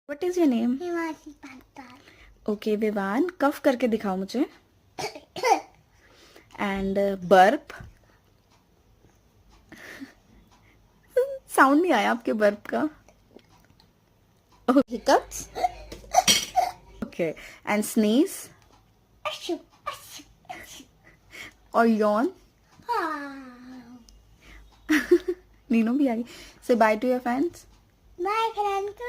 What is your name? Himanshi Panchal. Okay Vivaan, cough करके दिखाओ मुझे. And burp. साउंड नहीं आया आपके बर्प का. हिकअप्स. Okay and sneeze. अशु अशु. और यॉन. नीनो भी आ गई. Say bye to your fans. Bye friends.